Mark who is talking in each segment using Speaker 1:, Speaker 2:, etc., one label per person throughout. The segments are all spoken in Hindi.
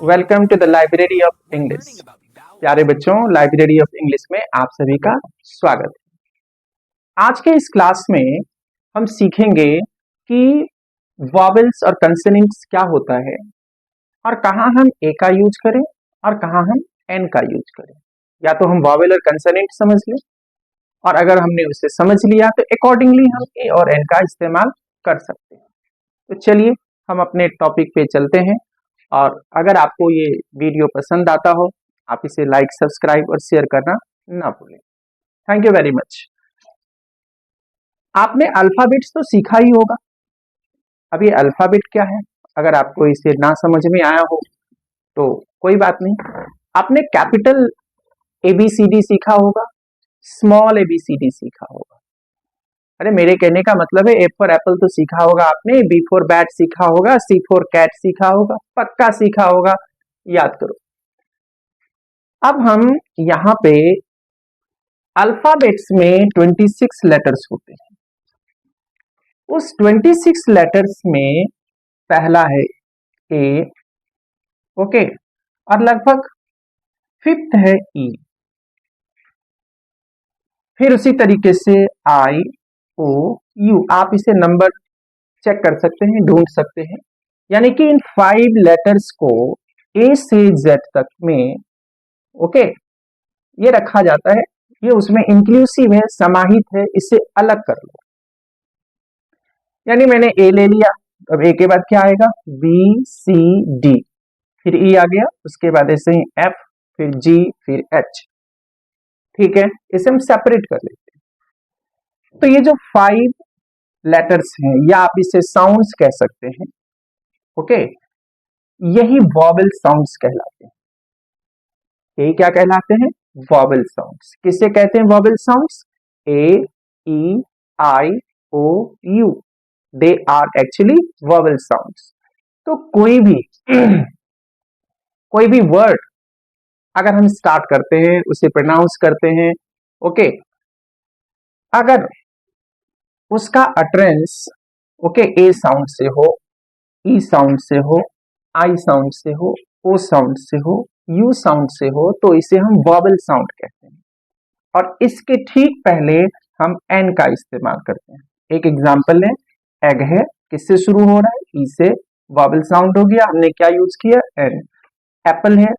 Speaker 1: Welcome to the library of English. प्यारे बच्चों, लाइब्रेरी ऑफ इंग्लिश में आप सभी का स्वागत है। आज के इस क्लास में हम सीखेंगे कि वॉवेल्स और कंसोनेंट्स क्या होता है और कहाँ हम ए का यूज करें और कहाँ हम एन का यूज करें। या तो हम वॉवेल और कंसोनेंट समझ लें, और अगर हमने उसे समझ लिया तो अकॉर्डिंगली हम ए और एन का इस्तेमाल कर सकते हैं। तो चलिए हम अपने टॉपिक पे चलते हैं, और अगर आपको ये वीडियो पसंद आता हो आप इसे लाइक, सब्सक्राइब और शेयर करना ना भूलें। Thank you very much. आपने अल्फाबेट्स तो सीखा ही होगा। अब ये अल्फाबेट क्या है, अगर आपको इसे ना समझ में आया हो तो कोई बात नहीं। आपने कैपिटल ABCD सीखा होगा, स्मॉल ABCD सीखा होगा। अरे मेरे कहने का मतलब है A फॉर एप्पल तो सीखा होगा आपने, B फॉर बैट सीखा होगा, C फॉर कैट सीखा होगा, पक्का सीखा होगा, याद करो। अब हम यहाँ पे अल्फाबेट्स में 26 लेटर्स होते हैं। उस 26 लेटर्स में पहला है A, ओके, और लगभग फिफ्थ है E। फिर उसी तरीके से IOU, आप इसे नंबर चेक कर सकते हैं, ढूंढ सकते हैं। यानी कि इन 5 लेटर्स को A से Z तक में ओके ये रखा जाता है। ये उसमें इंक्लूसिव है, समाहित है, इसे अलग कर लो। यानी मैंने A ले लिया, अब A के बाद क्या आएगा, BCD, फिर E आ गया, उसके बाद ऐसे ही F, फिर G, फिर H। ठीक है, इसे हम सेपरेट कर लेते हैं। तो ये जो 5 लेटर्स हैं, या आप इसे साउंड्स कह सकते हैं, ओके, यही वॉवेल साउंड्स कहलाते हैं। ये क्या कहलाते हैं, वॉवेल साउंड्स। किसे कहते हैं vowel sounds, AEIOU, they are actually vowel sounds. तो कोई भी वर्ड अगर हम स्टार्ट करते हैं, उसे प्रोनाउंस करते हैं, ओके, अगर उसका अटरेंस ओके ए साउंड से हो, ई साउंड से हो, आई साउंड से हो, ओ साउंड से हो, यू साउंड से हो, तो इसे हम वॉवेल साउंड कहते हैं। और इसके ठीक पहले हम एन का इस्तेमाल करते हैं। एक एग्जांपल है, एग है, किससे शुरू हो रहा है, ई से, वॉवेल साउंड हो गया, हमने क्या यूज किया, एन। एप्पल है,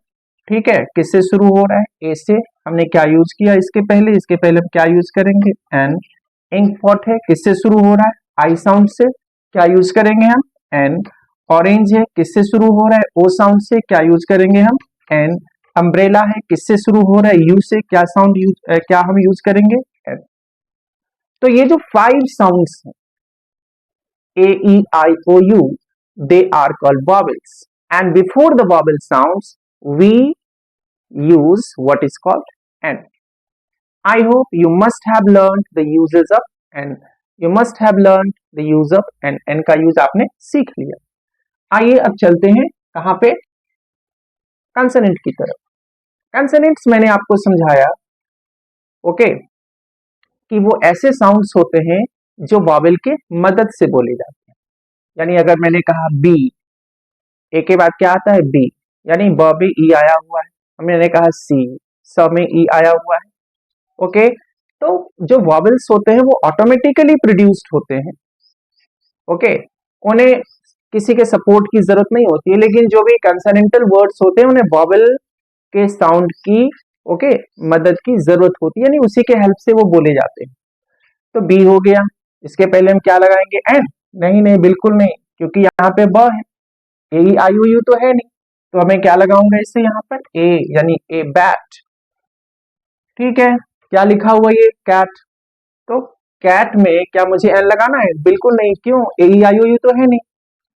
Speaker 1: ठीक है, किससे शुरू हो रहा है, ए से, हमने क्या यूज किया इसके पहले हम क्या यूज करेंगे, एन। इंक पॉट है, किससे शुरू हो रहा है, आई साउंड से, क्या यूज करेंगे हम, एन। ऑरेंज है, किससे शुरू हो रहा है, ओ साउंड से, क्या यूज करेंगे हम, एन। अम्ब्रेला है, किससे शुरू हो रहा है, यू से, क्या साउंड क्या हम यूज करेंगे, एन। तो ये जो 5 साउंड्स हैं, AEIOU, they are called vowels, and before the vowel sounds we use what is called N. I hope you must have learned the uses of N. You must have learned the use of N. N का यूज आपने सीख लिया। आइए अब चलते हैं कहां पे, कंसोनेंट की तरफ। कंसोनेंट्स मैंने आपको समझाया, ओके, कि वो ऐसे साउंड्स होते हैं जो वॉवेल के मदद से बोले जाते हैं। यानी अगर मैंने कहा बी, ए के बाद क्या आता है, बी, यानी ब में ई आया हुआ है। मैंने कहा सी, स में ई आया हुआ है, ओके। तो जो वॉवेल्स होते हैं वो ऑटोमेटिकली प्रोड्यूस्ड होते हैं, ओके, उन्हें किसी के सपोर्ट की जरूरत नहीं होती है। लेकिन जो भी कंसोनेंटल वर्ड्स होते हैं उन्हें वॉवेल के साउंड की ओके मदद की जरूरत होती है, यानी उसी के हेल्प से वो बोले जाते हैं। तो बी हो गया, इसके पहले हम क्या लगाएंगे, एन? नहीं नहीं, बिल्कुल नहीं, क्योंकि यहाँ पे ब है, AEIOU तो है नहीं, तो हमें क्या लगाऊंगा इससे, यहाँ पर ए, यानी ए बैट। ठीक है, क्या लिखा हुआ ये, कैट। तो कैट में क्या मुझे एन लगाना है, बिल्कुल नहीं, क्यों, AEIOU तो है नहीं,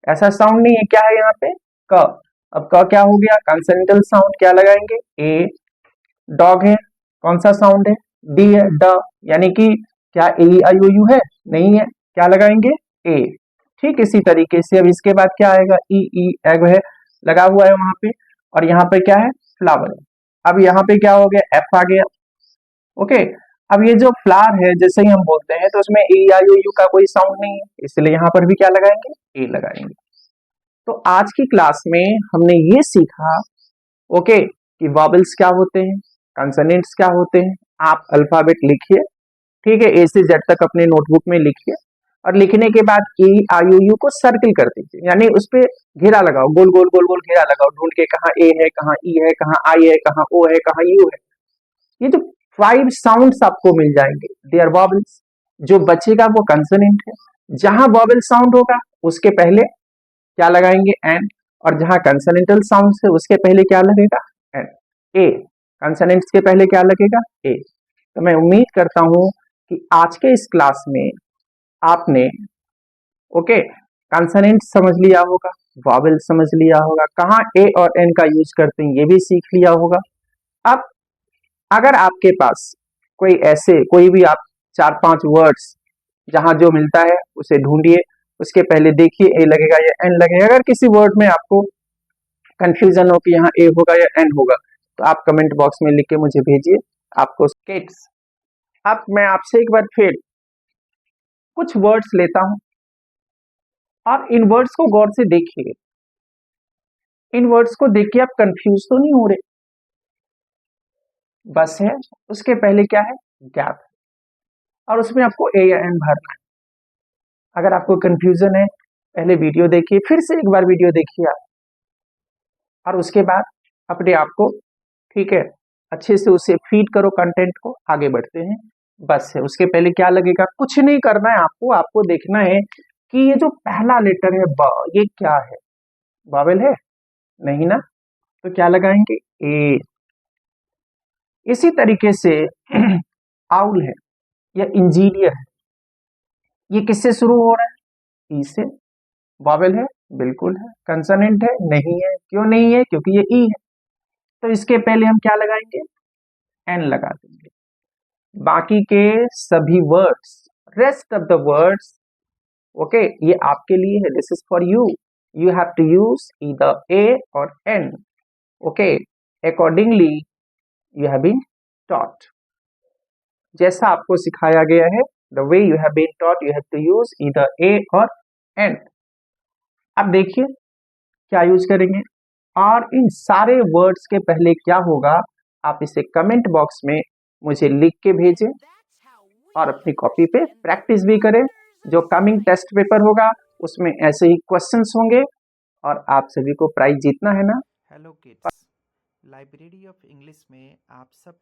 Speaker 1: ऐसा साउंड नहीं है। क्या है यहाँ पे, क। अब क क्या हो गया, कंसोनेंटल साउंड, क्या लगाएंगे, ए। डॉग है, कौन सा साउंड है, डी है, ड, यानी कि क्या AEIOU है, नहीं है, क्या लगाएंगे, ए। ठीक इसी तरीके से अब इसके बाद क्या आएगा, ई, एग है, लगा हुआ है वहां पे, और यहाँ पे क्या है, फ्लावर है। अब यहाँ पे क्या हो गया, एफ आ गया, ओके। अब ये जो फ्लावर है, जैसे ही हम बोलते हैं तो उसमें AEIOU का कोई साउंड नहीं है, इसलिए यहाँ पर भी क्या लगाएंगे, ए लगाएंगे। तो आज की क्लास में हमने ये सीखा ओके कि वॉवेल्स क्या होते हैं, कंसोनेंट्स क्या होते हैं। आप अल्फाबेट लिखिए, ठीक है, ए से जेड तक अपने नोटबुक में लिखिए और लिखने के बाद ए आई ओ यू को सर्किल कर दीजिए, यानी उस पे घेरा लगाओ, गोल गोल गोल गोल घेरा लगाओ, ढूंढ के कहाँ ए है, कहाँ ई है, कहाँ आई है, कहाँ ओ है, कहाँ यू है। ये जो 5 साउंड्स आपको मिल जाएंगे दे आर वॉवेल्स। जो बचेगा वो कंसोनेंट है। जहां वॉवेल साउंड होगा उसके पहले क्या लगाएंगे, एन, और जहां कंसोनेंटल साउंड है उसके पहले क्या लगेगा, एन। ए कंसोनेंट्स के पहले क्या लगेगा, ए। तो मैं उम्मीद करता हूं कि आज के इस क्लास में आपने ओके कंसोनेंट समझ लिया होगा, वॉवेल समझ लिया होगा, कहाँ ए और एन का यूज करते हैं ये भी सीख लिया होगा। अब अगर आपके पास कोई भी आप 4-5 वर्ड्स जहां जो मिलता है उसे ढूंढिए, उसके पहले देखिए ए लगेगा या एन लगेगा। अगर किसी वर्ड में आपको कंफ्यूजन हो कि यहाँ ए होगा या एन होगा तो आप कमेंट बॉक्स में लिख के मुझे भेजिए। आपको किड्स, अब मैं आपसे एक बार फिर कुछ वर्ड्स लेता हूं और इन वर्ड्स को गौर से देखिए। इन वर्ड्स को देख के आप कंफ्यूज तो नहीं हो रहे, बस है उसके पहले क्या है, गैप, और उसमें आपको ए या एन भरना है। अगर आपको कंफ्यूजन है पहले वीडियो देखिए, फिर से एक बार वीडियो देखिए आप, और उसके बाद अपने आप को, ठीक है, अच्छे से उसे फीड करो कंटेंट को, आगे बढ़ते हैं। बस है उसके पहले क्या लगेगा, कुछ नहीं करना है आपको, आपको देखना है कि ये जो पहला लेटर है ब, ये क्या है, वॉवेल है नहीं ना, तो क्या लगाएंगे, ए। इसी तरीके से आउल है या इंजीनियर है, ये किससे शुरू हो रहा है, ई से। वॉवेल है, बिल्कुल है। कंसोनेंट है, नहीं है। क्यों नहीं है, क्योंकि ये ई है। तो इसके पहले हम क्या लगाएंगे, एन लगा देंगे। बाकी के सभी words, rest of the words, okay, ये आपके लिए है, this is for you. You have to use either a or an, okay, accordingly you have been taught. जैसा आपको सिखाया गया है, the way you have been taught, you have to use either a or an. अब देखिए क्या यूज करेंगे, और इन सारे वर्ड्स के पहले क्या होगा, आप इसे कमेंट बॉक्स में मुझे लिख के भेजें और अपनी कॉपी पे प्रैक्टिस भी करें। जो कमिंग टेस्ट पेपर होगा उसमें ऐसे ही क्वेश्चंस होंगे और आप सभी को प्राइज जीतना है ना।
Speaker 2: Hello kids, library of English में आप सब